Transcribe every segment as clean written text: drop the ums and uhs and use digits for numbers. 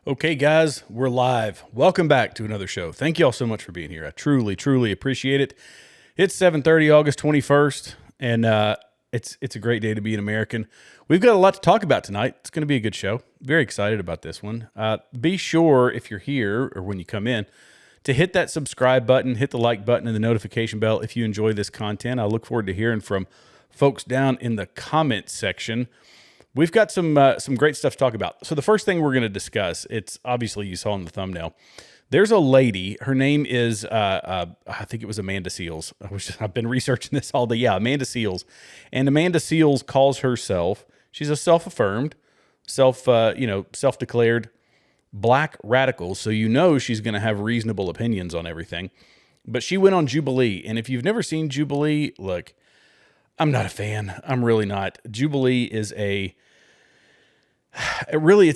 Okay, guys, we're live. Welcome back to another show. Thank you all so much for being here. I truly, truly appreciate it. It's 7:30, August 21st, and it's a great day to be an American. We've got a lot to talk about tonight. It's going to be a good show. Very excited about this one. Be sure, if you're here or when you come in, to hit that subscribe button, hit the like button, and the notification bell if you enjoy this content. I look forward to hearing from folks down in the comments section. We've got some great stuff to talk about. So the first thing we're going to discuss, it's obviously you saw in the thumbnail. There's a lady. Her name is I think it was Amanda Seales. I've been researching this all day. Yeah, Amanda Seales, and Amanda Seales calls herself. She's a self-affirmed, self-declared black radical. So you know she's going to have reasonable opinions on everything. But she went on Jubilee, and if you've never seen Jubilee, look, I'm not a fan. I'm really not. Jubilee is it's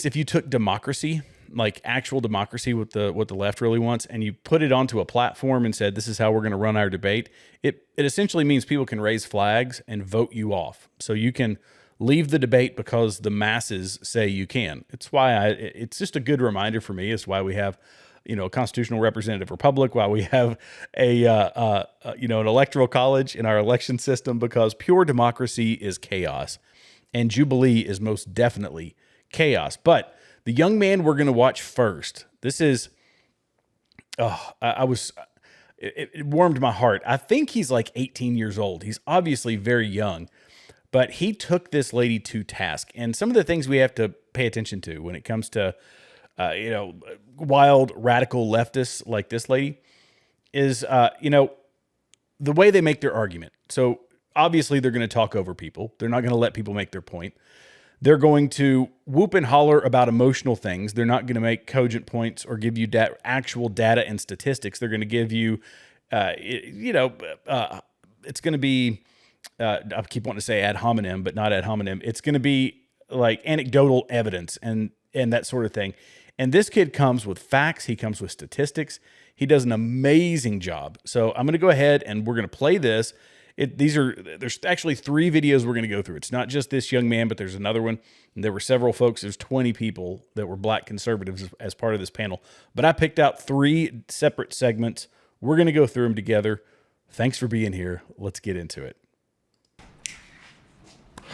if you took democracy, like actual democracy, what the left really wants, and you put it onto a platform and said, this is how we're going to run our debate. It essentially means people can raise flags and vote you off. So you can leave the debate because the masses say you can. It's why it's just a good reminder for me. It's why we have, a constitutional representative republic, why we have an electoral college in our election system, because pure democracy is chaos, and Jubilee is most definitely chaos. But the young man we're going to watch first, this is, it warmed my heart. I think he's like 18 years old. He's obviously very young, but he took this lady to task. And some of the things we have to pay attention to when it comes to, wild radical leftists like this lady is, the way they make their argument. So obviously they're going to talk over people. They're not going to let people make their point. They're going to whoop and holler about emotional things. They're not going to make cogent points or give you actual data and statistics. They're going to give you, it's going to be, I keep wanting to say ad hominem, but not ad hominem. It's going to be like anecdotal evidence and that sort of thing. And this kid comes with facts. He comes with statistics. He does an amazing job. So I'm going to go ahead and we're going to play this. There's actually 3 videos we're going to go through. It's not just this young man, but there's another one. And there were several folks. There's 20 people that were black conservatives as part of this panel. But I picked out 3 separate segments. We're going to go through them together. Thanks for being here. Let's get into it.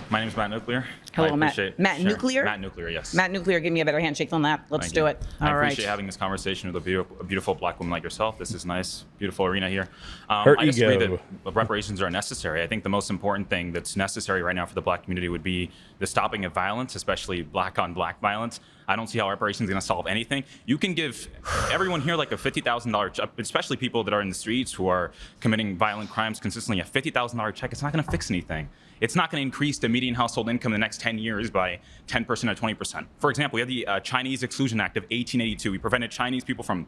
My name is Matt Nuclear. Hello, Matt. Matt Nuclear? Matt Nuclear, yes. Matt Nuclear, give me a better handshake than that. Let's do it. I appreciate having this conversation with a beautiful black woman like yourself. This is nice, beautiful arena here. I just agree that reparations are necessary. I think the most important thing that's necessary right now for the black community would be the stopping of violence, especially black on black violence. I don't see how reparations is going to solve anything. You can give everyone here like a $50,000, especially people that are in the streets who are committing violent crimes consistently, a $50,000 check. It's not going to fix anything. It's not going to increase the median household income in the next 10 years by 10% or 20%. For example, we have the Chinese Exclusion Act of 1882. We prevented Chinese people from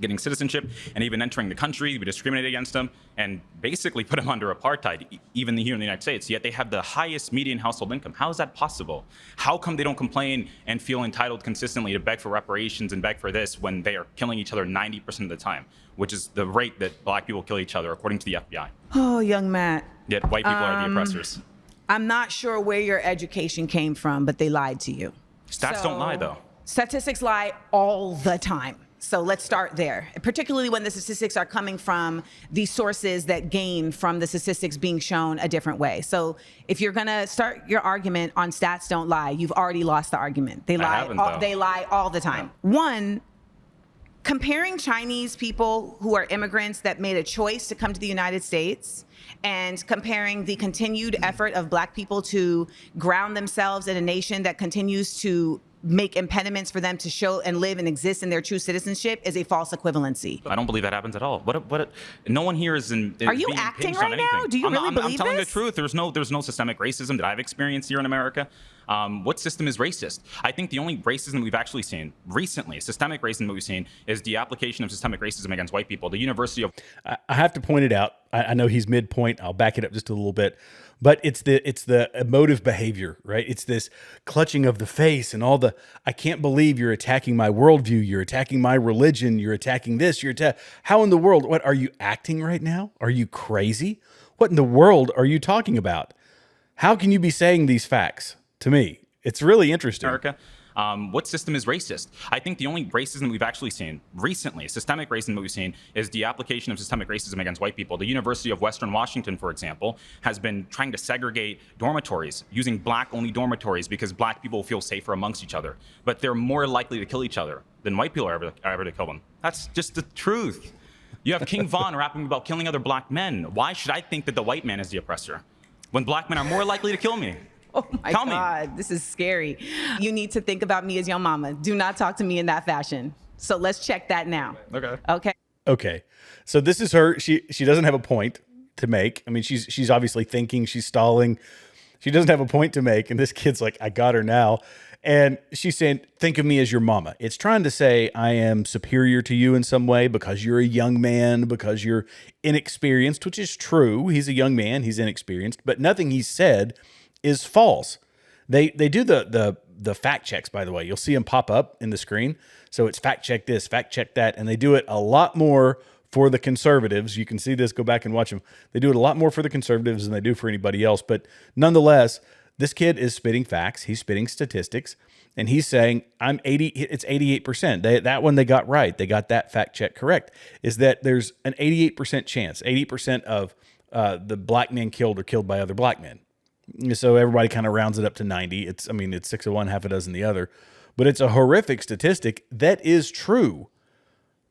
getting citizenship and even entering the country. We discriminated against them and basically put them under apartheid, even here in the United States. Yet they have the highest median household income. How is that possible? How come they don't complain and feel entitled consistently to beg for reparations and beg for this when they are killing each other 90% of the time, which is the rate that black people kill each other, according to the FBI? Oh, young Matt. Yet white people are the oppressors. I'm not sure where your education came from, but they lied to you. Stats don't lie, though. Statistics lie all the time. So let's start there, particularly when the statistics are coming from the sources that gain from the statistics being shown a different way. So if you're going to start your argument on stats don't lie, you've already lost the argument. They lie all the time. Yeah. One, comparing Chinese people who are immigrants that made a choice to come to the United States and comparing the continued effort of black people to ground themselves in a nation that continues to make impediments for them to show and live and exist in their true citizenship is a false equivalency. I don't believe that happens at all. No one here is in. Are you acting right now? Do you really believe I'm telling the truth. There's no systemic racism that I've experienced here in America. What system is racist? I think the only racism we've actually seen recently, systemic racism that we've seen, is the application of systemic racism against white people. The University of... I have to point it out. I know he's midpoint. I'll back it up just a little bit. But it's the emotive behavior, right? It's this clutching of the face and all the, I can't believe you're attacking my worldview. You're attacking my religion. You're attacking this. How in the world? What, are you acting right now? Are you crazy? What in the world are you talking about? How can you be saying these facts to me? It's really interesting. America. What system is racist? I think the only racism we've actually seen recently, systemic racism that we've seen, is the application of systemic racism against white people. The University of Western Washington, for example, has been trying to segregate dormitories using black-only dormitories because black people feel safer amongst each other. But they're more likely to kill each other than white people are ever to kill them. That's just the truth. You have King Von rapping about killing other black men. Why should I think that the white man is the oppressor when black men are more likely to kill me? Oh my God, this is scary. You need to think about me as your mama. Do not talk to me in that fashion. So let's check that now. Okay. So this is her. She doesn't have a point to make. I mean, she's obviously thinking, she's stalling. She doesn't have a point to make. And this kid's like, I got her now. And she's saying, think of me as your mama. It's trying to say I am superior to you in some way because you're a young man, because you're inexperienced, which is true. He's a young man. He's inexperienced. But nothing he said is false. They do the fact checks, by the way. You'll see them pop up in the screen. So it's fact check this, fact check that. And they do it a lot more for the conservatives. You can see this, go back and watch them. They do it a lot more for the conservatives than they do for anybody else. But nonetheless, this kid is spitting facts. He's spitting statistics. And he's saying, it's 88%. That one they got right. They got that fact check correct. Is that there's an 88% chance, 80% of the black men killed are killed by other black men. So everybody kind of rounds it up to 90. It's 6 of one, half a dozen the other. But it's a horrific statistic that is true.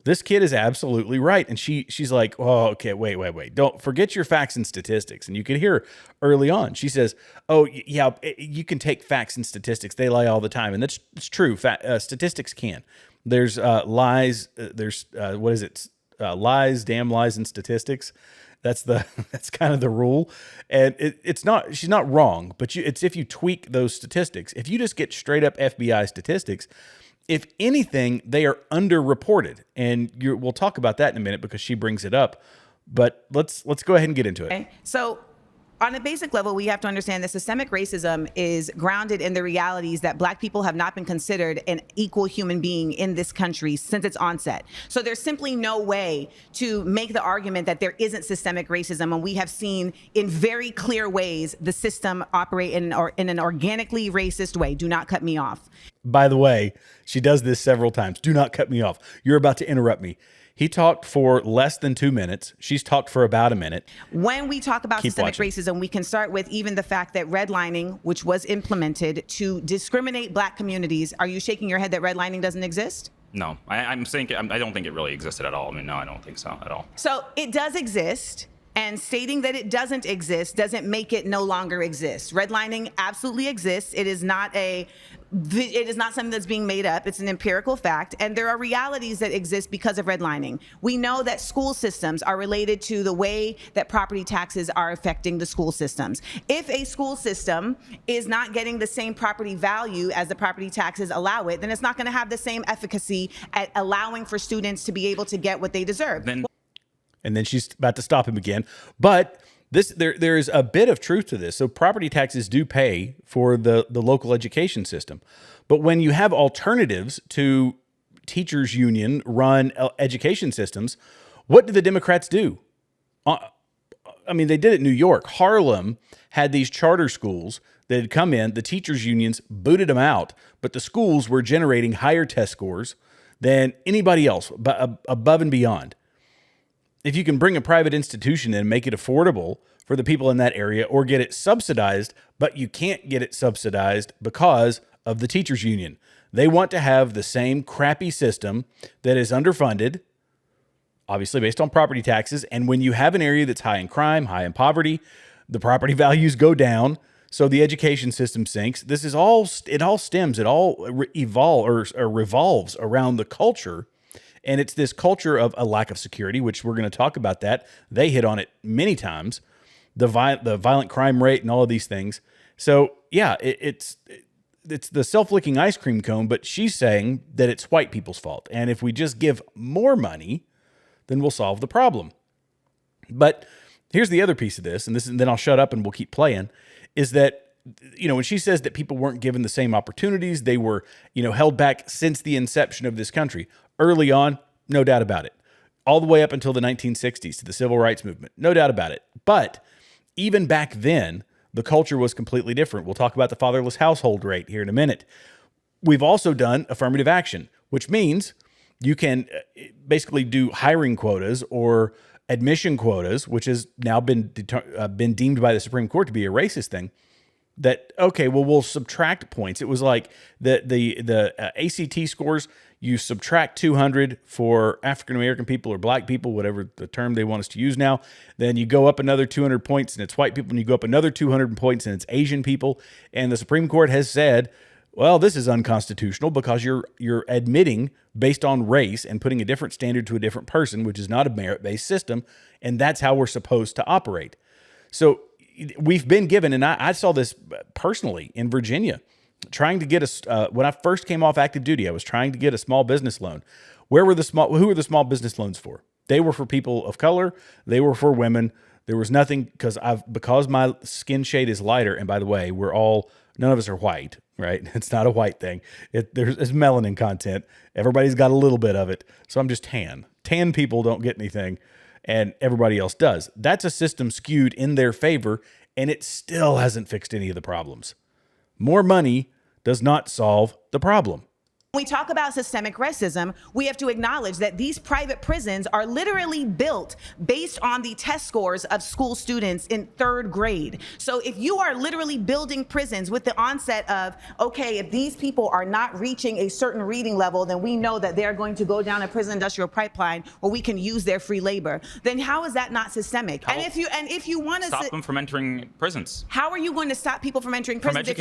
This kid is absolutely right. And she's like, oh, okay, wait. Don't forget your facts and statistics. And you can hear early on, she says, oh, yeah, you can take facts and statistics. They lie all the time. And that's true. Statistics can. There's lies. There's, what is it? Lies, damn lies, and statistics. That's kind of the rule. And it's not, she's not wrong, but it's if you tweak those statistics. If you just get straight up FBI statistics, if anything, they are underreported. And we'll talk about that in a minute because she brings it up. But let's go ahead and get into it. Okay. So on a basic level, we have to understand that systemic racism is grounded in the realities that black people have not been considered an equal human being in this country since its onset. So there's simply no way to make the argument that there isn't systemic racism, and we have seen in very clear ways the system operate in an organically racist way. Do not cut me off. By the way, she does this several times. Do not cut me off. You're about to interrupt me. He talked for less than 2 minutes. She's talked for about a minute. When we talk about systemic racism, we can start with even the fact that redlining, which was implemented to discriminate black communities. Are you shaking your head that redlining doesn't exist? No, I'm saying I don't think it really existed at all. I mean, no, I don't think so at all. So it does exist. And stating that it doesn't exist doesn't make it no longer exist. Redlining absolutely exists. It is not something that's being made up. It's an empirical fact. And there are realities that exist because of redlining. We know that school systems are related to the way that property taxes are affecting the school systems. If a school system is not getting the same property value as the property taxes allow it, then it's not going to have the same efficacy at allowing for students to be able to get what they deserve. And then she's about to stop him again. But there is a bit of truth to this. So property taxes do pay for the local education system. But when you have alternatives to teachers' union run education systems, what do the Democrats do? I mean, they did it in New York. Harlem had these charter schools that had come in. The teachers' unions booted them out, but the schools were generating higher test scores than anybody else, above and beyond. If you can bring a private institution in and make it affordable for the people in that area or get it subsidized, but you can't get it subsidized because of the teachers union. They want to have the same crappy system that is underfunded, obviously based on property taxes. And when you have an area that's high in crime, high in poverty, the property values go down. So the education system sinks. It all revolves around the culture. And it's this culture of a lack of security, which we're going to talk about that. They hit on it many times, the violent crime rate and all of these things. So yeah, it's the self-licking ice cream cone, but she's saying that it's white people's fault. And if we just give more money, then we'll solve the problem. But here's the other piece of this, and then I'll shut up and we'll keep playing, is that, when she says that people weren't given the same opportunities, they were, held back since the inception of this country. Early on, no doubt about it. All the way up until the 1960s to the Civil Rights Movement, no doubt about it. But even back then, the culture was completely different. We'll talk about the fatherless household rate here in a minute. We've also done affirmative action, which means you can basically do hiring quotas or admission quotas, which has now been deemed by the Supreme Court to be a racist thing. That, okay, well, we'll subtract points. It was like the ACT scores, you subtract 200 for African-American people or black people, whatever the term they want us to use now. Then you go up another 200 points and it's white people, and you go up another 200 points and it's Asian people. And the Supreme Court has said, well, this is unconstitutional because you're admitting based on race and putting a different standard to a different person, which is not a merit-based system. And that's how we're supposed to operate. So we've been given, and I saw this personally in Virginia, trying to get when I first came off active duty, I was trying to get a small business loan. Who were the small business loans for? They were for people of color. They were for women. There was nothing because my skin shade is lighter. And by the way, none of us are white, right? It's not a white thing. There's melanin content. Everybody's got a little bit of it. So I'm just tan. Tan people don't get anything, and everybody else does. That's a system skewed in their favor, and it still hasn't fixed any of the problems. More money does not solve the problem. When we talk about systemic racism, we have to acknowledge that these private prisons are literally built based on the test scores of school students in 3rd grade. So if you are literally building prisons with the onset of, okay, if these people are not reaching a certain reading level, then we know that they're going to go down a prison industrial pipeline where we can use their free labor. Then how is that not systemic? And if you want to stop them from entering prisons, how are you going to stop people from entering prisons if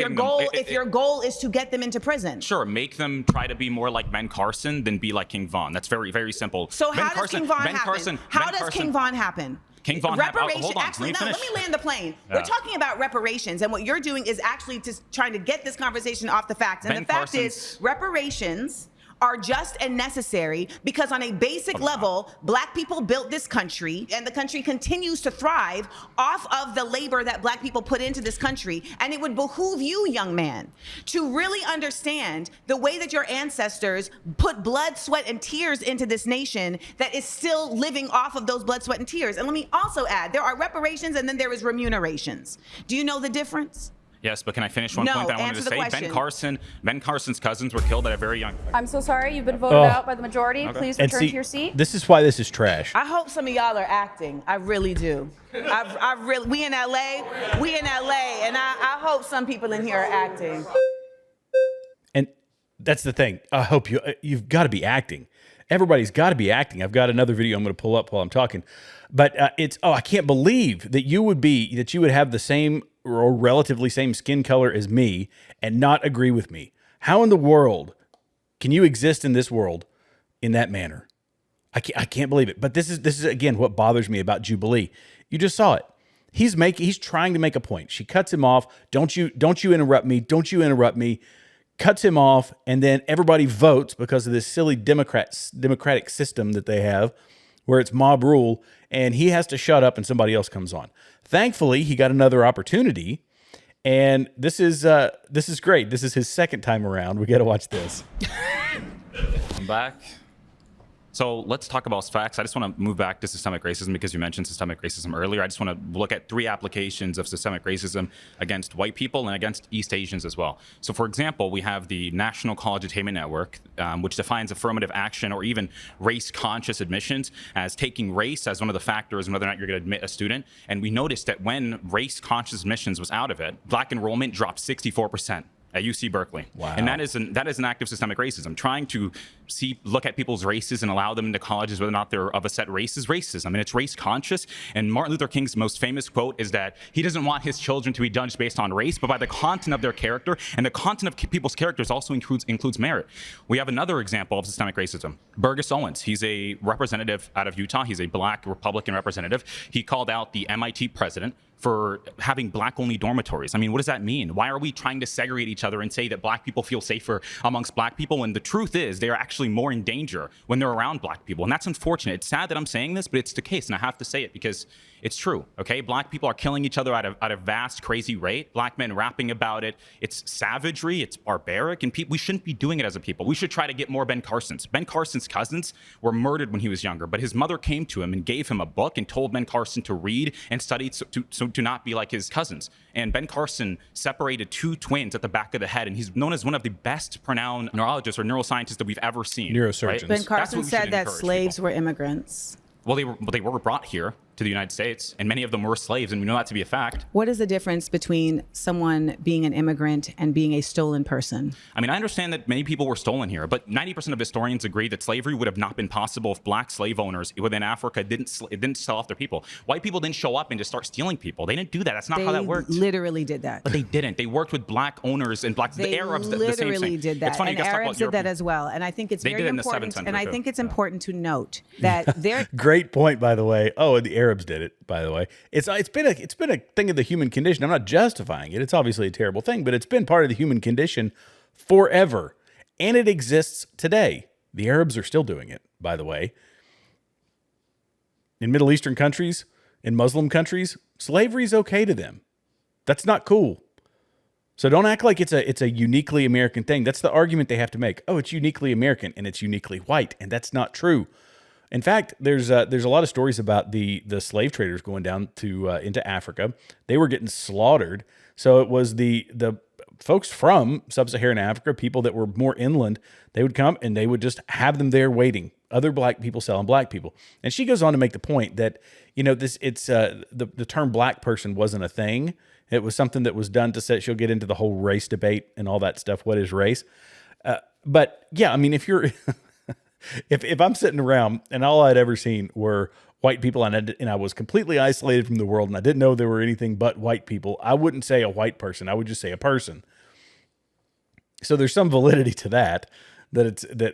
your goal is to get them into prison? Sure, make them try to be more like Ben Carson than be like King Von. That's very, very simple. So how does King Von happen? How does King Von happen? King Von reparations. Actually, no, let me land the plane. Yeah. We're talking about reparations, and what you're doing is actually just trying to get this conversation off the facts. And the fact is, reparations are just and necessary because on a basic level, black people built this country, and the country continues to thrive off of the labor that black people put into this country. And it would behoove you, young man, to really understand the way that your ancestors put blood, sweat, and tears into this nation that is still living off of those blood, sweat, and tears. And let me also add, there are reparations and then there is remunerations. Do you know the difference? Yes, but can I finish one point that I wanted to say? Ben Carson's cousins were killed at a very young... I'm so sorry. You've been voted out by the majority. Okay. Please return to your seat. This is why this is trash. I hope some of y'all are acting. I really do. We in LA, and I hope some people in here are acting. And that's the thing. I hope you've got to be acting. Everybody's got to be acting. I've got another video I'm going to pull up while I'm talking. But I can't believe that you would have the same or relatively same skin color as me and not agree with me. How in the world can you exist in this world in that manner? I can't believe it. But this is again what bothers me about Jubilee. You just saw it. He's trying to make a point. She cuts him off. Don't you interrupt me. Don't you interrupt me. Cuts him off, and then everybody votes because of this silly democratic system that they have where it's mob rule, and he has to shut up and somebody else comes on. Thankfully, he got another opportunity, and this is great. This is his second time around. We got to watch this. I'm back. So let's talk about facts. I just want to move back to systemic racism because you mentioned systemic racism earlier. I just want to look at 3 applications of systemic racism against white people and against East Asians as well. So for example, we have the National College Attainment Network, which defines affirmative action or even race-conscious admissions as taking race as one of the factors in whether or not you're going to admit a student. And we noticed that when race-conscious admissions was out of it, black enrollment dropped 64%. At UC Berkeley. Wow. And that is an act of systemic racism. Trying to look at people's races and allow them into colleges whether or not they're of a set race is racism. And it's race conscious. And Martin Luther King's most famous quote is that he doesn't want his children to be judged based on race, but by the content of their character. And the content of people's characters also includes merit. We have another example of systemic racism. Burgess Owens. He's a representative out of Utah. He's a black Republican representative. He called out the MIT president for having black-only dormitories. I mean, what does that mean? Why are we trying to segregate each other and say that black people feel safer amongst black people when the truth is they are actually more in danger when they're around black people? And that's unfortunate. It's sad that I'm saying this, but it's the case, and I have to say it because it's true, okay? Black people are killing each other at a vast, crazy rate. Black men rapping about it. It's savagery. It's barbaric, and we shouldn't be doing it as a people. We should try to get more Ben Carsons. Ben Carson's cousins were murdered when he was younger, but his mother came to him and gave him a book and told Ben Carson to read and study so to not be like his cousins. And Ben Carson separated 2 twins at the back of the head, and he's known as one of the best renowned neurologists or neuroscientists that we've ever seen. Neurosurgeons. Right? Ben Carson said that slaves were immigrants. Well, they were brought here to the United States, and many of them were slaves, and we know that to be a fact. What is the difference between someone being an immigrant and being a stolen person? I mean, I understand that many people were stolen here, but 90% of historians agree that slavery would have not been possible if black slave owners within Africa didn't sell off their people. White people didn't show up and just start stealing people. They didn't do that. That's not how that worked. They literally did that. But they didn't. They worked with black owners and the Arabs. They the same literally thing. did that. It's funny, and you guys talk Arabs about did that as well. And I think it's They very did it in the important. 7th And I century, think too. it's important to note that there. Great point, by the way. Oh, and the Arabs did it, by the way. It's been a thing of the human condition. I'm not justifying it. It's obviously a terrible thing, but it's been part of the human condition forever, and it exists today. The Arabs are still doing it, by the way. In Middle Eastern countries, in Muslim countries, slavery is okay to them. That's not cool. So don't act like it's a uniquely American thing. That's the argument they have to make. Oh, it's uniquely American and it's uniquely white, and that's not true. In fact, there's a lot of stories about the slave traders going down to into Africa. They were getting slaughtered. So it was the folks from sub-Saharan Africa, people that were more inland, they would come and they would just have them there waiting. Other black people selling black people. And she goes on to make the point that, the term black person wasn't a thing. It was something that was done to set. She'll get into the whole race debate and all that stuff. What is race? But yeah, I mean, if you're if I'm sitting around and all I'd ever seen were white people and I was completely isolated from the world and I didn't know there were anything but white people, I wouldn't say a white person. I would just say a person. So there's some validity to that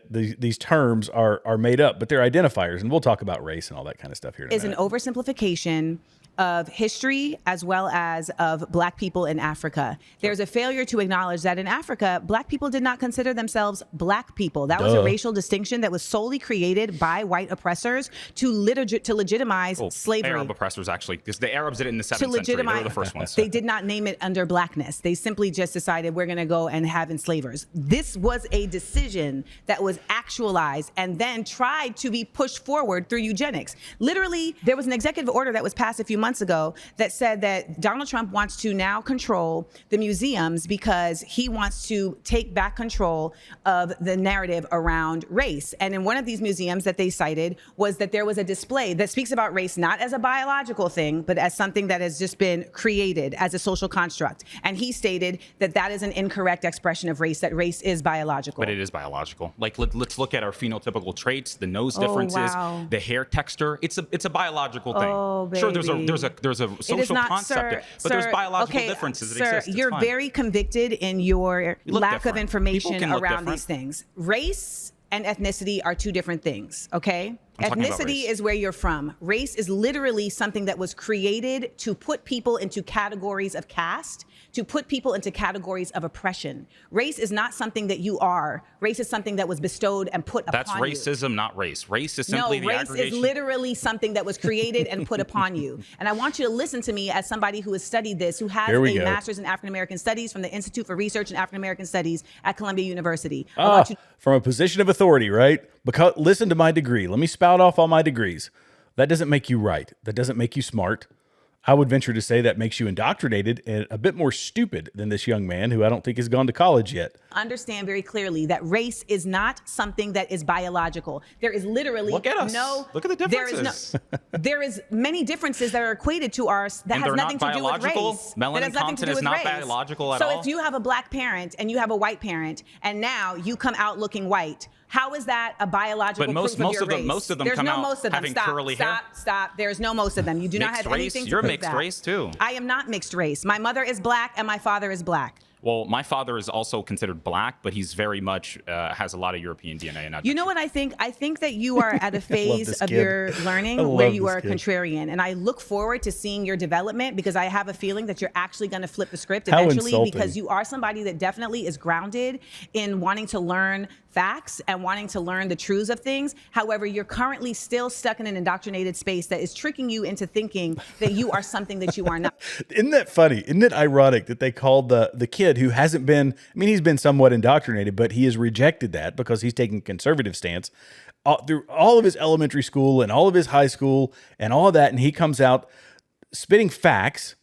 these terms are made up, but they're identifiers. And we'll talk about race and all that kind of stuff here in a minute. An oversimplification of history as well as of black people in Africa. There's a failure to acknowledge that in Africa, black people did not consider themselves black people. That was a racial distinction that was solely created by white oppressors to legitimize slavery. Arab oppressors, actually, because the Arabs did it in the 7th century. They were the first ones. They did not name it under blackness. They simply just decided we're going to go and have enslavers. This was a decision that was actualized and then tried to be pushed forward through eugenics. Literally, there was an executive order that was passed a few months ago that said that Donald Trump wants to now control the museums because he wants to take back control of the narrative around race. And in one of these museums that they cited was that there was a display that speaks about race not as a biological thing, but as something that has just been created as a social construct. And he stated that that is an incorrect expression of race, that race is biological. But it is biological. Like, let's look at our phenotypical traits, the nose differences, the hair texture. It's a biological thing. Sure, there's a social concept, but there's biological differences that exist. You're very convicted in your lack of information around these things. Race and ethnicity are two different things, okay? Ethnicity is where you're from. Race is literally something that was created to put people into categories of caste, to put people into categories of oppression. Race is not something that you are. Race is something that was bestowed and put upon you. That's racism, not race. Race is simply the aggregation. No, race is literally something that was created and put upon you. And I want you to listen to me as somebody who has studied this, who has a master's in African American Studies from the Institute for Research in African American Studies at Columbia University. From a position of authority, right? Because listen to my degree. Let me spout off all my degrees. That doesn't make you right. That doesn't make you smart. I would venture to say that makes you indoctrinated and a bit more stupid than this young man who I don't think has gone to college yet. Understand very clearly that race is not something that is biological. There is literally Look at the differences. There is many differences that are equated to ours that has nothing to do with race. Melanin content is not biological at all. So if you have a black parent and you have a white parent and now you come out looking white, how is that a biological proof of your race? Most of them come out having curly hair. Stop. There's no most of them. You do not have anything to prove that. You're mixed race too. I am not mixed race. My mother is black and my father is black. Well, my father is also considered black, but he's very much has a lot of European DNA. And you know what I think? I think that you are at a phase of your learning where you are a contrarian. And I look forward to seeing your development because I have a feeling that you're actually going to flip the script eventually because you are somebody that definitely is grounded in wanting to learn facts and wanting to learn the truths of things. However, you're currently still stuck in an indoctrinated space that is tricking you into thinking that you are something that you are not. Isn't that funny? Isn't it ironic that they called the kid who hasn't been, I mean, he's been somewhat indoctrinated, but he has rejected that because he's taking a conservative stance through all of his elementary school and all of his high school and all of that. And he comes out spitting facts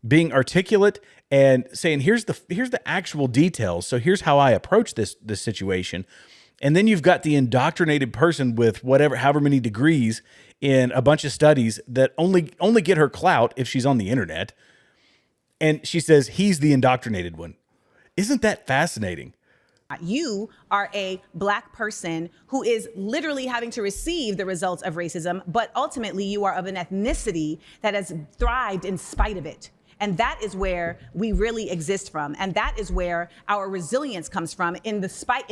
being articulate and saying, here's the actual details. So here's how I approach this situation. And then you've got the indoctrinated person with however many degrees in a bunch of studies that only get her clout if she's on the internet. And she says, he's the indoctrinated one. Isn't that fascinating? You are a Black person who is literally having to receive the results of racism, but ultimately you are of an ethnicity that has thrived in spite of it. And that is where we really exist from. And that is where our resilience comes from in spite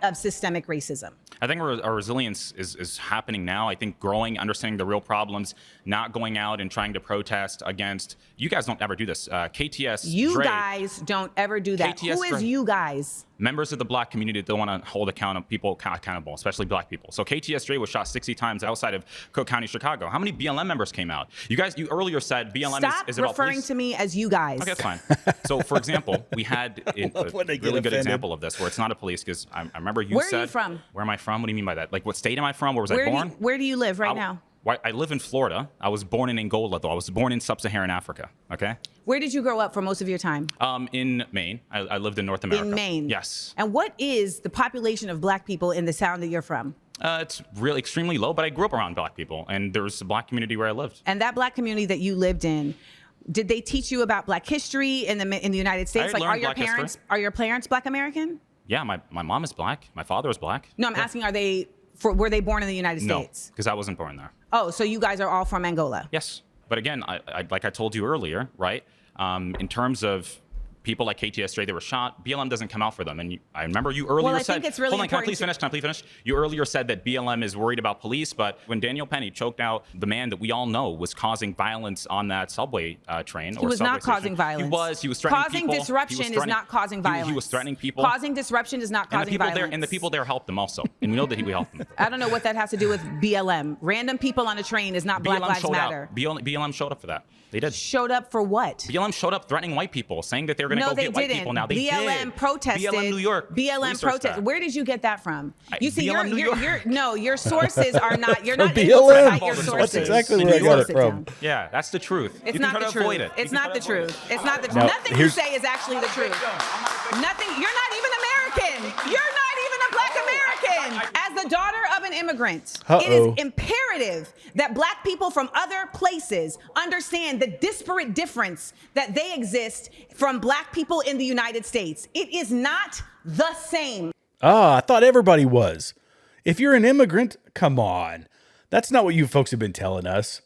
of systemic racism. I think our resilience is happening now. I think growing, understanding the real problems, not going out and trying to protest against, you guys don't ever do this. KTS, You guys don't ever do that. KTS Who is you guys? Members of the Black community that want to hold people accountable, especially Black people. So KTS Dre was shot 60 times outside of Cook County, Chicago. How many BLM members came out? You earlier said BLM is about referring police. to me as you guys. Okay, that's fine. So, for example, we had a really good example of this where it's not a police, because I remember you said... Where are you from? Where am I from? What do you mean by that? Like, what state am I from? Where was I born? Where do you live right now? I live in Florida. I was born in Angola, though. I was born in sub-Saharan Africa, okay? Where did you grow up for most of your time? In Maine. I lived in North America. In Maine? Yes. And what is the population of Black people in the town that you're from? It's really extremely low, but I grew up around Black people, and there's a Black community where I lived. And that Black community that you lived in, did they teach you about Black history in the United States? I learned are your parents Black American? Yeah, my mom is Black. My father is Black. No, I'm asking, were they born in the United States? No, because I wasn't born there. Oh, so you guys are all from Angola? Yes. But again, like I told you earlier, right? In terms of people like KTS Dre that were shot, BLM doesn't come out for them. And I remember you earlier said, think it's really hold on, can I important please finish? You earlier said that BLM is worried about police, but when Daniel Penny choked out the man that we all know was causing violence on that subway train, he was not causing violence. He was threatening people. Causing disruption is not causing violence. He was threatening people. Causing disruption is not causing violence. And the people there helped him also. And we know that we helped them. I don't know what that has to do with BLM. Random people on a train is not Black Lives Matter. BLM showed up for that. They did. Showed up for what? BLM showed up threatening white people, saying that they were going to go get white people. Now they BLM did. protested. BLM New York. BLM protested. Where did you get that from? You see, your sources are not. You're not BLM. able to cite your sources. That's exactly where I got it from. Yeah, that's the truth. It's you not can the try to avoid truth. it. It's not the truth. It's not the truth. Now, Nothing you say is actually the truth. Nothing. You're not even American. You're not even a Black American. As the daughter of an immigrant, it is imperative that Black people from other places understand the disparate difference that they exist from Black people in the United States. It is not the same. I thought everybody was. If you're an immigrant, come on. That's not what you folks have been telling us.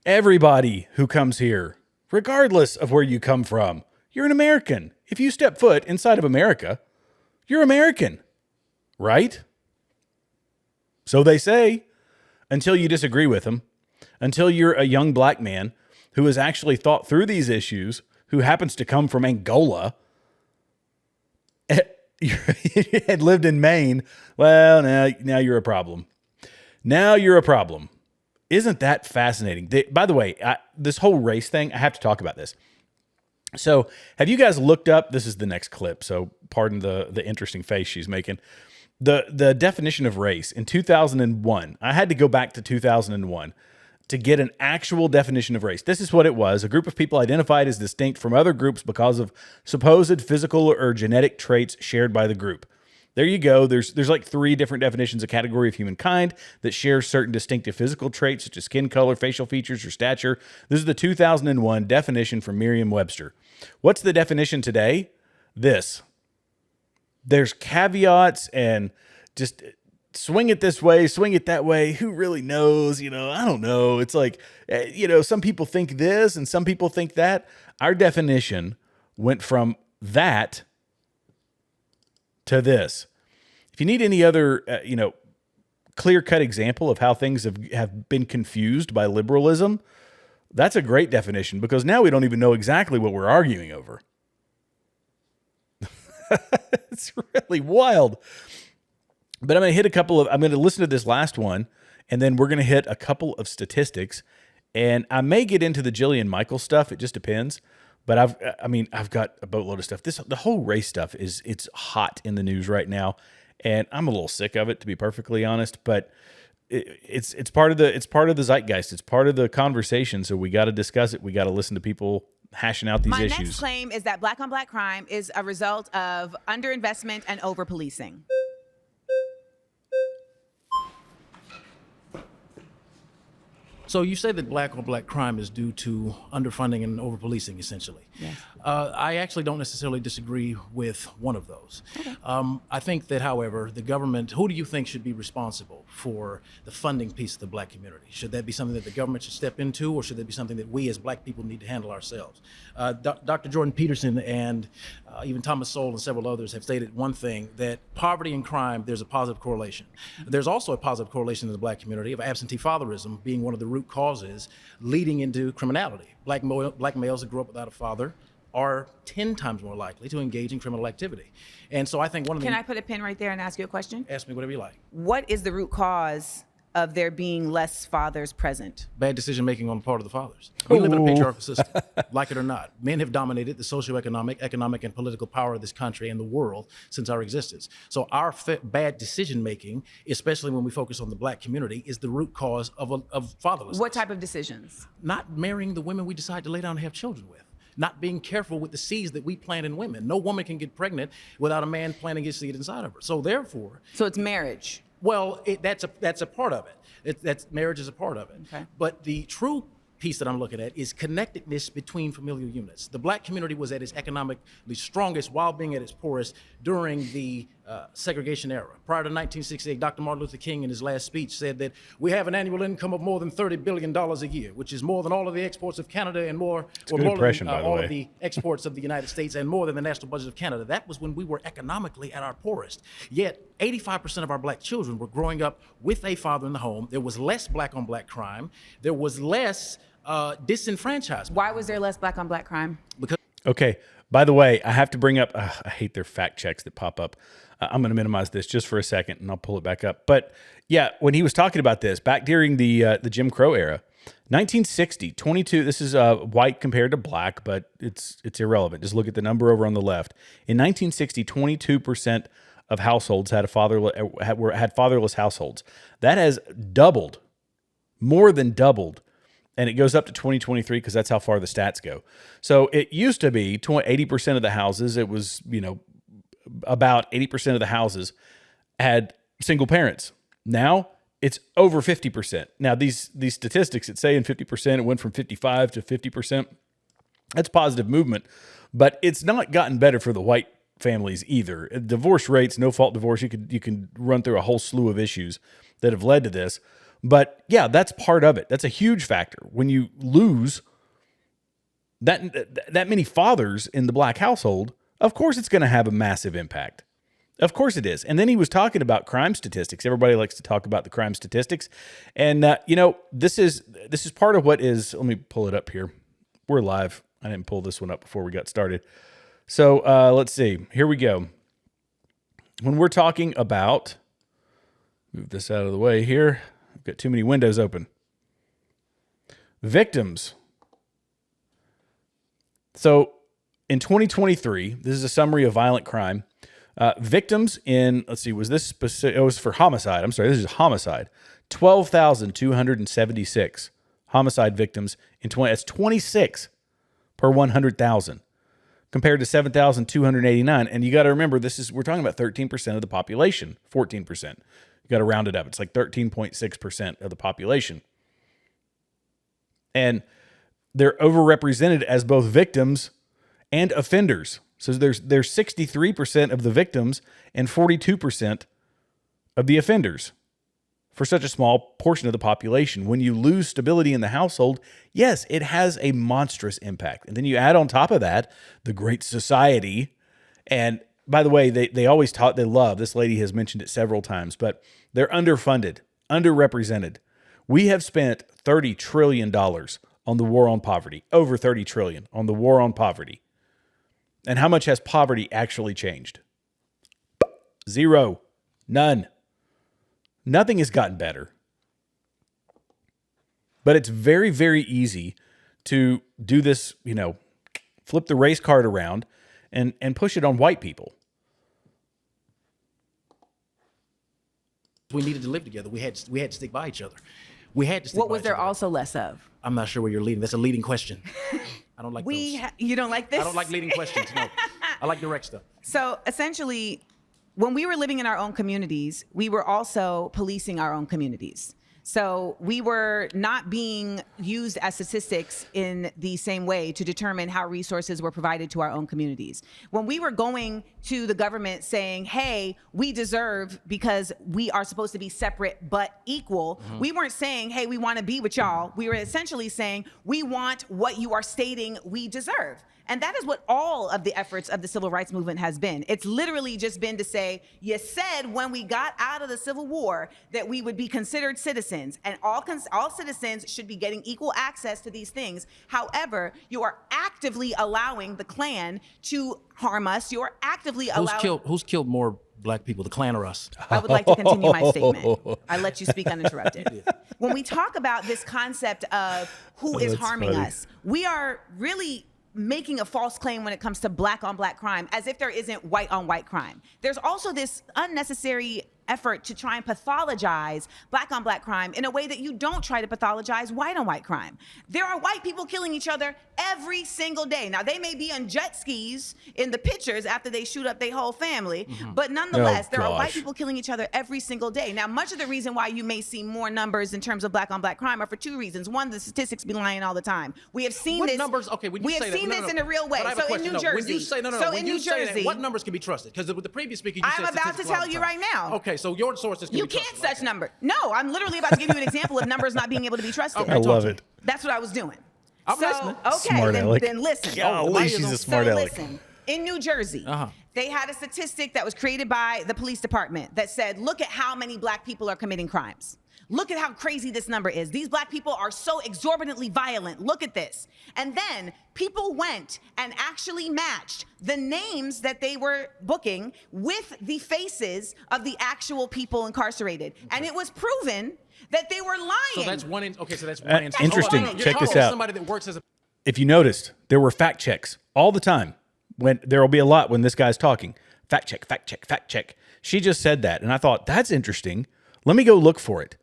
Everybody who comes here, regardless of where you come from, you're an American. If you step foot inside of America, you're American, right? So they say, until you disagree with them, until you're a young Black man who has actually thought through these issues, who happens to come from Angola, had lived in Maine, well, now you're a problem. Now you're a problem. Isn't that fascinating? By the way, this whole race thing, I have to talk about this. So have you guys looked up, this is the next clip, so pardon the interesting face she's making. The definition of race in 2001, I had to go back to 2001 to get an actual definition of race. This is what it was: a group of people identified as distinct from other groups because of supposed physical or genetic traits shared by the group. There you go. There's like 3 different definitions: a category of humankind that shares certain distinctive physical traits such as skin color, facial features, or stature. This is the 2001 definition from Merriam-Webster. What's the definition today? This. There's caveats and just swing it this way, swing it that way. Who really knows? I don't know. It's like, some people think this and some people think that. Our definition went from that to this. If you need any other, clear-cut example of how things have been confused by liberalism, that's a great definition, because now we don't even know exactly what we're arguing over. It's really wild. But I'm going to listen to this last one, and then we're going to hit a couple of statistics, and I may get into the Jillian Michaels stuff. It just depends. But I've got a boatload of stuff. The whole race stuff it's hot in the news right now, and I'm a little sick of it, to be perfectly honest. But it's part of the zeitgeist. It's part of the conversation. So we got to discuss it. We got to listen to people hashing out these My issues. next claim is that black on black crime is a result of underinvestment and over-policing. So you say that black on black crime is due to underfunding and over-policing, essentially. Yes. I actually don't necessarily disagree with one of those. Okay. I think that, however, the government, who do you think should be responsible for the funding piece of the black community? Should that be something that the government should step into, or should that be something that we as black people need to handle ourselves? Dr. Jordan Peterson and even Thomas Sowell and several others have stated one thing, that poverty and crime, there's a positive correlation. There's also a positive correlation in the black community of absentee fatherism being one of the root causes leading into criminality. Black males that grow up without a father are 10 times more likely to engage in criminal activity. And so I think one of the... Can I put a pin right there and ask you a question? Ask me whatever you like. What is the root cause of there being less fathers present? Bad decision-making on the part of the fathers. We live in a patriarchal system, like it or not. Men have dominated the socioeconomic, economic, and political power of this country and the world since our existence. So our bad decision-making, especially when we focus on the black community, is the root cause of fatherlessness. What type of decisions? Not marrying the women we decide to lay down and have children with. Not being careful with the seeds that we plant in women. No woman can get pregnant without a man planting his seed inside of her. So therefore... So it's marriage. Well, that's a part of it. That's marriage is a part of it. Okay. But the true piece that I'm looking at is connectedness between familial units. The black community was at its economically strongest while being at its poorest during the segregation era. Prior to 1968, Dr. Martin Luther King in his last speech said that we have an annual income of more than $30 billion a year, which is more than all of the exports of Canada and more, or more than all of the exports of the United States and more than the national budget of Canada. That was when we were economically at our poorest. Yet 85% of our black children were growing up with a father in the home. There was less black on black crime. There was less disenfranchisement. Why was there less black on black crime? Because Okay. By the way, I have to bring up, I hate their fact checks that pop up. I'm going to minimize this just for a second and I'll pull it back up. But yeah, when he was talking about this back during the Jim Crow era, 1960, 22, this is white compared to black, but it's irrelevant. Just look at the number over on the left. In 1960, 22% of households had fatherless households. That has doubled, more than doubled. And it goes up to 2023 because that's how far the stats go. So it used to be 80% of the houses, it was, about 80% of the houses had single parents. Now it's over 50%. Now these statistics that say in 50%, it went from 55 to 50%. That's positive movement, but it's not gotten better for the white families either. Divorce rates, no fault divorce, you can run through a whole slew of issues that have led to this. But yeah, that's part of it. That's a huge factor. When you lose that many fathers in the black household, of course it's going to have a massive impact. Of course it is. And then he was talking about crime statistics. Everybody likes to talk about the crime statistics. And, this is part of what is, let me pull it up here. We're live. I didn't pull this one up before we got started. So let's see. Here we go. When we're talking about, move this out of the way here. I've got too many windows open. Victims. So in 2023, this is a summary of violent crime. Victims in, let's see, was this specific? It was for homicide. I'm sorry, this is homicide. 12,276 homicide victims in that's 26 per 100,000 compared to 7,289. And you got to remember, we're talking about 13% of the population, 14%. You got to round it up. It's like 13.6% of the population. And they're overrepresented as both victims and offenders. So there's 63% of the victims and 42% of the offenders for such a small portion of the population. When you lose stability in the household, yes, it has a monstrous impact. And then you add on top of that the Great Society. And by the way, they always they love, this lady has mentioned it several times, but they're underfunded, underrepresented. We have spent $30 trillion on the war on poverty, over $30 trillion on the war on poverty. And how much has poverty actually changed? Zero. None. Nothing has gotten better. But it's very, very easy to do this, flip the race card around and push it on white people. We needed to live together. We had to stick by each other. We had to stick What by was each there other. also less of? I'm not sure where you're leading. That's a leading question. I don't like those. You don't like this? I don't like leading questions. No, I like direct stuff. So essentially, when we were living in our own communities, we were also policing our own communities. So we were not being used as statistics in the same way to determine how resources were provided to our own communities. When we were going to the government saying, hey, we deserve because we are supposed to be separate but equal, we weren't saying, hey, we want to be with y'all. We were essentially saying, we want what you are stating we deserve. And that is what all of the efforts of the civil rights movement has been. It's literally just been to say, you said when we got out of the Civil War that we would be considered citizens, and all citizens should be getting equal access to these things. However, you are actively allowing the Klan to harm us. You are actively allowing... Who's killed more black people, the Klan or us? I would like to continue my statement. I let you speak uninterrupted. When we talk about this concept of who is harming us, we are really making a false claim when it comes to black on black crime, as if there isn't white on white crime. There's also this unnecessary effort to try and pathologize black on black crime in a way that you don't try to pathologize white on white crime. There are white people killing each other every single day. Now, they may be on jet skis in the pictures after they shoot up their whole family, but nonetheless, there are white people killing each other every single day. Now, much of the reason why you may see more numbers in terms of black on black crime are for two reasons. One, the statistics be lying all the time. We have seen what this. Numbers? Okay, when you we have say seen that, this in a real way. So in New Jersey. When you say So in New Jersey, what numbers can be trusted? Because with the previous speaker, you I'm said about to tell you right now. Okay, so your sources can You be can't trusted. such number. No, I'm literally about to give you an example of numbers not being able to be trusted. Okay, I love it. That's what I was doing. I'm listening. Okay, Smart aleck. then listen. Golly, she's a smart so aleck. listen. In New Jersey, they had a statistic that was created by the police department that said, look at how many black people are committing crimes. Look at how crazy this number is. These black people are so exorbitantly violent. Look at this. And then people went and actually matched the names that they were booking with the faces of the actual people incarcerated. And it was proven that they were lying. So that's one in. Okay, so that's one in. Interesting. Hold on. Check You're this talking to out. Somebody that works as a. If you noticed, there were fact checks all the time. When there will be a lot when this guy's talking. Fact check, fact check, fact check. She just said that, and I thought, that's interesting. Let me go look for it.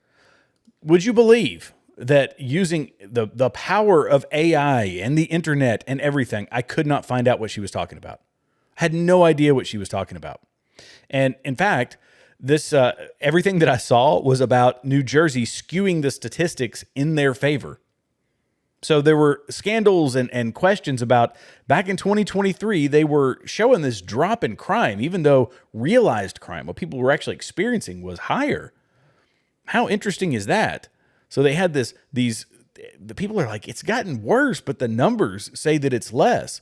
Would you believe that using the power of AI and the internet and everything, I could not find out what she was talking about? I had no idea what she was talking about. And in fact, this everything that I saw was about New Jersey skewing the statistics in their favor. So there were scandals and questions about back in 2023, they were showing this drop in crime, even though realized crime, what people were actually experiencing, was higher. How interesting is that? So they had the people are like, it's gotten worse, but the numbers say that it's less.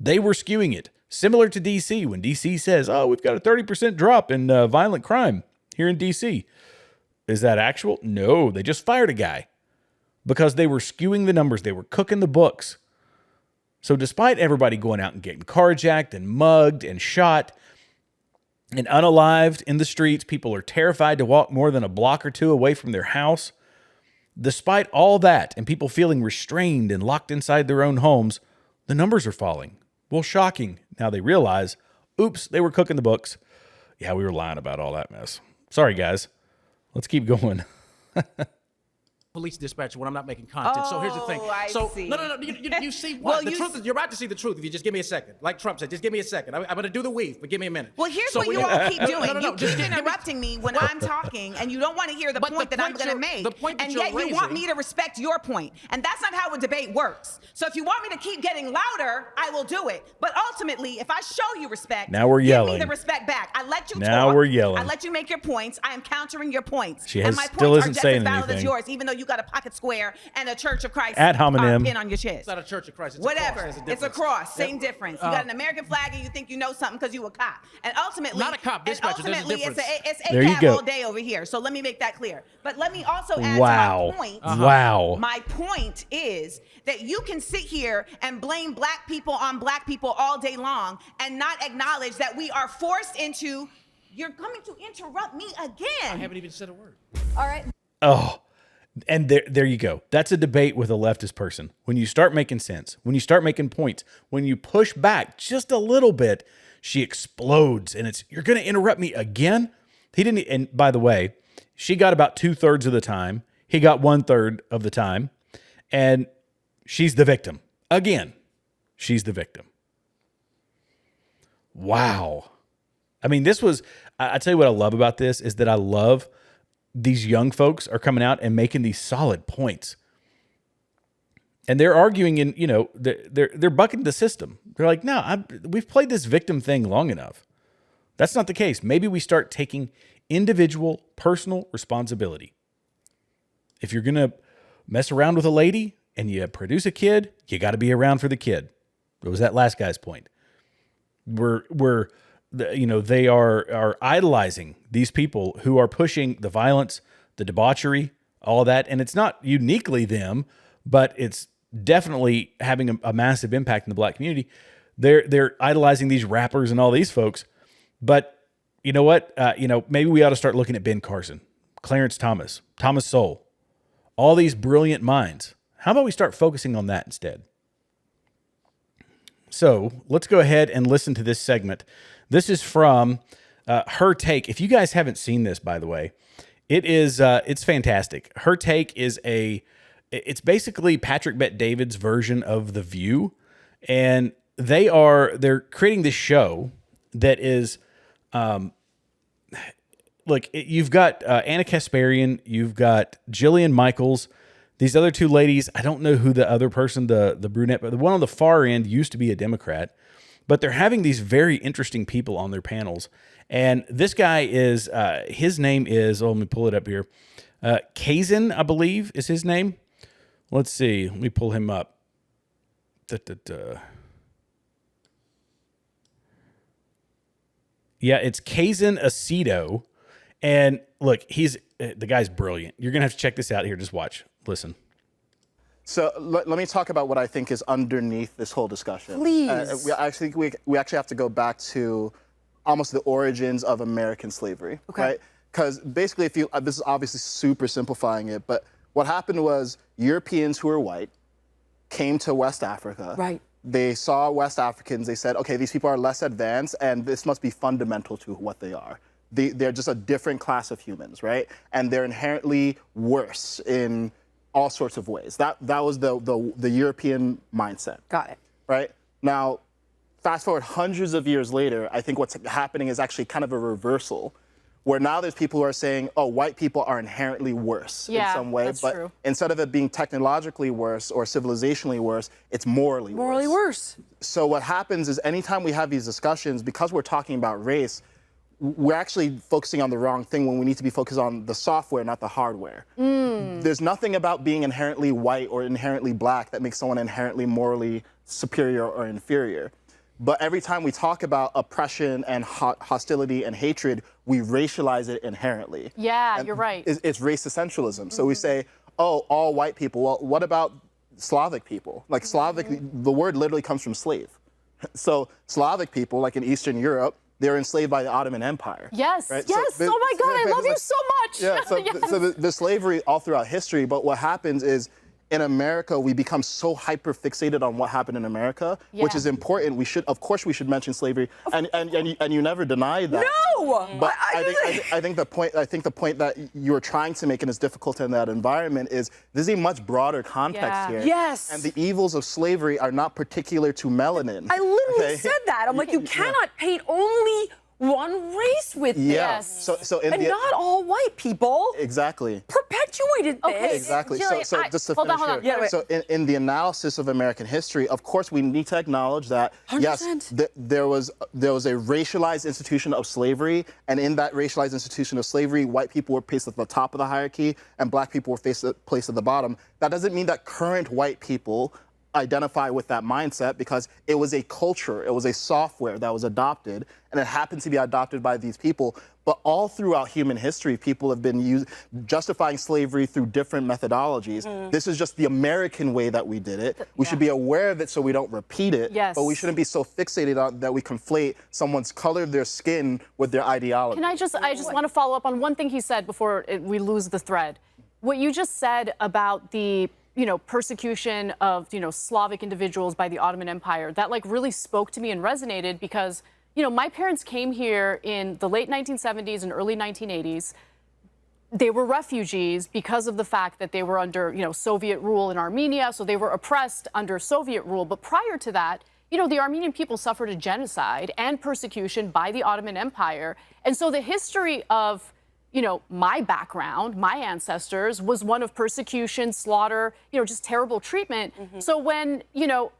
They were skewing it. Similar to DC, when DC says, oh, we've got a 30% drop in violent crime here in DC. Is that actual? No, they just fired a guy because they were skewing the numbers. They were cooking the books. So despite everybody going out and getting carjacked and mugged and shot and unalived in the streets, people are terrified to walk more than a block or two away from their house. Despite all that and people feeling restrained and locked inside their own homes, the numbers are falling. Well, shocking. Now they realize, oops, they were cooking the books. Yeah, we were lying about all that mess. Sorry, guys. Let's keep going. Police dispatcher when I'm not making content. So here's the thing. I So see. no. You see what? Well, The truth is, you're about to see the truth if you just give me a second. Like Trump said, just give me a second. I'm going to do the weave, but give me a minute. Well, here's So what when you all keep doing. No, You just keep give me- interrupting me when I'm talking, and you don't want to hear the But the point that I'm point going to you're- make. the point that And you're yet you want raising- me to respect your point. And that's not how a debate works. So if you want me to keep getting louder, I will do it. But ultimately, if I show you respect, Now we're give yelling. me the respect back. I let you Now talk. we're yelling. I let you make your points. I am countering your points. She and my still points are isn't just saying as valid anything. as yours, even though you got a pocket square and a Church of Christ Ad hominem. pin on your chest. It's not a Church of Christ. It's a Whatever. cross. There's It's a difference. cross. Same Yeah. difference. You got an American flag and you think you know something because you a cop. And ultimately, Not a cop, dispatcher, there's a ultimately it's difference. a There you cab go. all day over here. So let me make that clear. But let me also add Wow. to my point. Wow. My point is that you can sit here and blame black people on black people all day long and not acknowledge that we are forced into. You're coming to interrupt me again. I haven't even said a word. All right. Oh, and there you go. That's a debate with a leftist person. When you start making sense, when you start making points, when you push back just a little bit, she explodes. And it's, you're going to interrupt me again? He didn't. And by the way, she got about 2/3 of the time. He got 1/3 of the time. And she's the victim. Again, she's the victim. Wow. I mean, I tell you what I love about this is that I love these young folks are coming out and making these solid points. And they're arguing they're bucking the system. They're like, no, we've played this victim thing long enough. That's not the case. Maybe we start taking individual personal responsibility. If you're going to mess around with a lady and you produce a kid, you got to be around for the kid. What was that last guy's point? They are idolizing these people who are pushing the violence, the debauchery, all of that. And it's not uniquely them, but it's definitely having a massive impact in the black community. They're idolizing these rappers and all these folks. But you know what? Maybe we ought to start looking at Ben Carson, Clarence Thomas, Thomas Sowell, all these brilliant minds. How about we start focusing on that instead? So let's go ahead and listen to this segment. This is from Her Take. If you guys haven't seen this, by the way, it's fantastic. Her Take is it's basically Patrick Bet-David's version of The View, and they're creating this show that is, you've got Anna Kasparian, you've got Jillian Michaels, these other two ladies. I don't know who the other person, the brunette, but the one on the far end used to be a Democrat. But they're having these very interesting people on their panels. And this guy is, his name is, let me pull it up here. Kazan, I believe, is his name. Let's see. Let me pull him up. Yeah, it's Kazan Aceto. And look, the guy's brilliant. You're going to have to check this out here. Just watch. Listen. So let me talk about what I think is underneath this whole discussion. Please. We actually have to go back to almost the origins of American slavery, right? Because basically, this is obviously super simplifying it, but what happened was Europeans who were white came to West Africa. Right. They saw West Africans. They said, okay, these people are less advanced, and this must be fundamental to what they are. They're just a different class of humans, right? And they're inherently worse in all sorts of ways. That was the European mindset. Got it. Right? Now, fast forward hundreds of years later, I think what's happening is actually kind of a reversal, where now there's people who are saying, oh, white people are inherently worse in some way. That's but true. Instead of it being technologically worse or civilizationally worse, it's morally worse. Morally worse. So what happens is anytime we have these discussions, because we're talking about race, we're actually focusing on the wrong thing when we need to be focused on the software, not the hardware. There's nothing about being inherently white or inherently black that makes someone inherently morally superior or inferior. But every time we talk about oppression and hostility and hatred, we racialize it inherently. Yeah, And you're right. It's race essentialism. So we say, oh, all white people. Well, what about Slavic people? Like Slavic, the word literally comes from slave. So Slavic people, like in Eastern Europe, they were enslaved by the Ottoman Empire. Yes, right? yes. So Oh my God, I love you so much. Yeah, Yes. so the slavery all throughout history, but what happens is in America, we become so hyper fixated on what happened in America, which Yeah. is important. Of course we should mention slavery, and you never denied that. No! But I think the point that you're trying to make, and is difficult in that environment, is there's a much broader context Yeah. here. Yes. And the evils of slavery are not particular to melanin. I literally okay? said that. I'm like, you cannot paint only one race with this. Yes. So in And the, not all white people exactly. perpetuated this. Okay. Exactly. Jillian, So just to hold finish on, hold on. here. Yeah, wait. So in the analysis of American history, of course, we need to acknowledge that 100%. yes, there was a racialized institution of slavery, and in that racialized institution of slavery, white people were placed at the top of the hierarchy, and black people were placed at the bottom. That doesn't mean that current white people identify with that mindset, because it was a culture, it was a software that was adopted, and it happened to be adopted by these people. But all throughout human history, people have been justifying slavery through different methodologies. This is just the American way that we did it. We should be aware of it so we don't repeat it. Yes. But we shouldn't be so fixated on that we conflate someone's color of their skin with their ideology. I just want to follow up on one thing he said before we lose the thread. What you just said about the persecution of, Slavic individuals by the Ottoman Empire, that really spoke to me and resonated because, my parents came here in the late 1970s and early 1980s. they were refugees because of the fact that they were under, Soviet rule in Armenia. So they were oppressed under Soviet rule. But prior to that, the Armenian people suffered a genocide and persecution by the Ottoman Empire. And so the history of, my background, my ancestors, was one of persecution, slaughter, just terrible treatment. So when,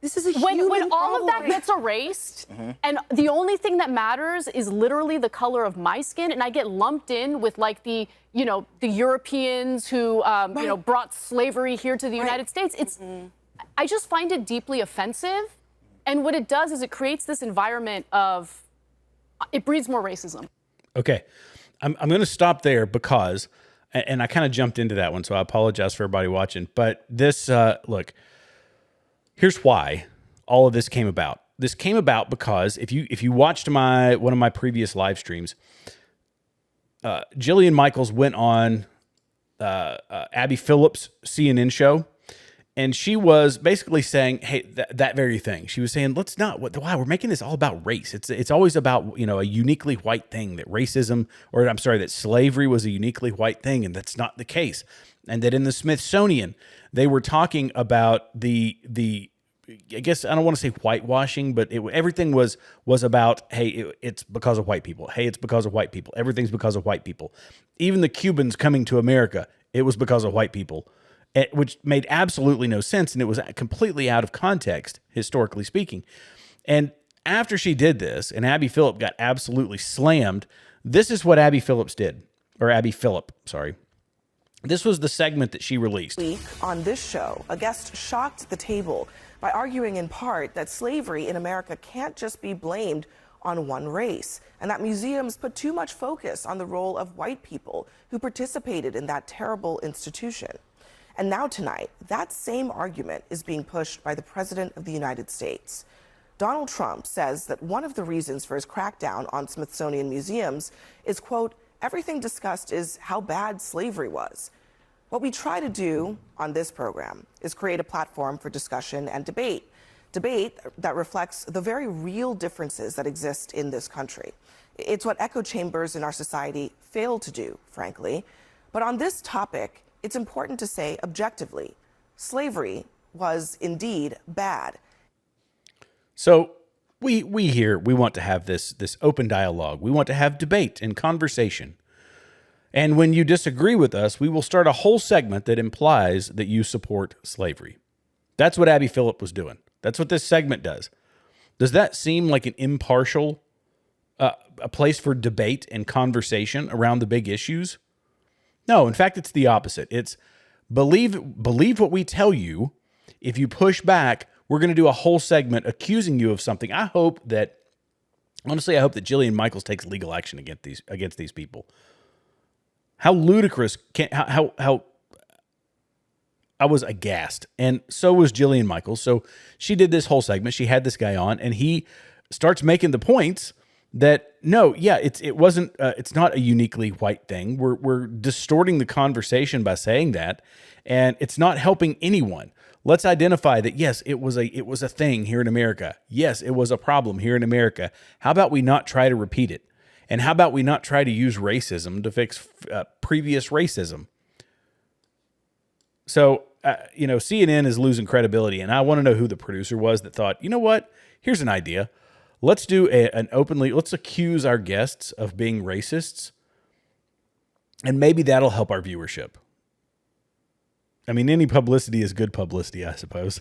this is a when human all of that problem. gets erased and the only thing that matters is literally the color of my skin, and I get lumped in with like the Europeans who, brought slavery here to the United States, I just find it deeply offensive. And what it does is it creates this environment of, it breeds more racism. Okay. I'm going to stop there because, and I kind of jumped into that one, so I apologize for everybody watching. But this, look, here's why all of this came about. This came about because if you watched one of my previous live streams, Jillian Michaels went on Abby Phillips' CNN show. And she was basically saying, hey, that very thing. She was saying, let's not, why we're making this all about race. It's always about, a uniquely white thing, that racism, or I'm sorry, that slavery was a uniquely white thing. And that's not the case. And that in the Smithsonian, they were talking about the I guess I don't want to say whitewashing, but everything was about, hey, it's because of white people. Hey, it's because of white people. Everything's because of white people. Even the Cubans coming to America, it was because of white people. Which made absolutely no sense, and it was completely out of context, historically speaking. And after she did this, and Abby Phillip got absolutely slammed, this is what Abby Phillips did. Or Abby Phillip, sorry. This was the segment that she released. Week on this show, a guest shocked the table by arguing in part that slavery in America can't just be blamed on one race, and that museums put too much focus on the role of white people who participated in that terrible institution. And now tonight, that same argument is being pushed by the President of the United States. Donald Trump says that one of the reasons for his crackdown on Smithsonian museums is, quote, everything discussed is how bad slavery was. What we try to do on this program is create a platform for discussion and debate that reflects the very real differences that exist in this country. It's what echo chambers in our society fail to do, frankly. But on this topic, it's important to say objectively, slavery was indeed bad. So we here, we want to have this open dialogue. We want to have debate and conversation. And when you disagree with us, we will start a whole segment that implies that you support slavery. That's what Abby Phillip was doing. That's what this segment does. Does that seem like an impartial a place for debate and conversation around the big issues? No, in fact, it's the opposite. It's believe what we tell you. If you push back, we're going to do a whole segment accusing you of something. I hope that Jillian Michaels takes legal action against these people. How ludicrous how I was aghast, and so was Jillian Michaels. So she did this whole segment. She had this guy on, and he starts making the points that no, yeah, it's not a uniquely white thing. We're distorting the conversation by saying that, and it's not helping anyone. Let's identify that yes, it was a thing here in America. Yes, it was a problem here in America. How about we not try to repeat it? And how about we not try to use racism to fix previous racism? So, CNN is losing credibility, and I want to know who the producer was that thought, you know what? Here's an idea. Let's do let's accuse our guests of being racists, and maybe that'll help our viewership. I mean, any publicity is good publicity, I suppose.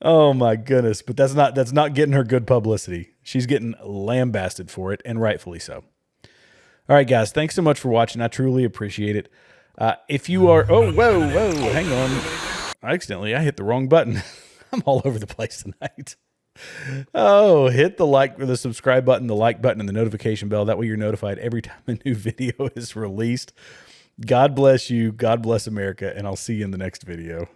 Oh my goodness, but that's not getting her good publicity. She's getting lambasted for it, and rightfully so. All right, guys, thanks so much for watching. I truly appreciate it. If you are, whoa, hang on. I hit the wrong button. I'm all over the place tonight. Oh, hit the subscribe button, the like button, and the notification bell. That way you're notified every time a new video is released. God bless you. God bless America. And I'll see you in the next video.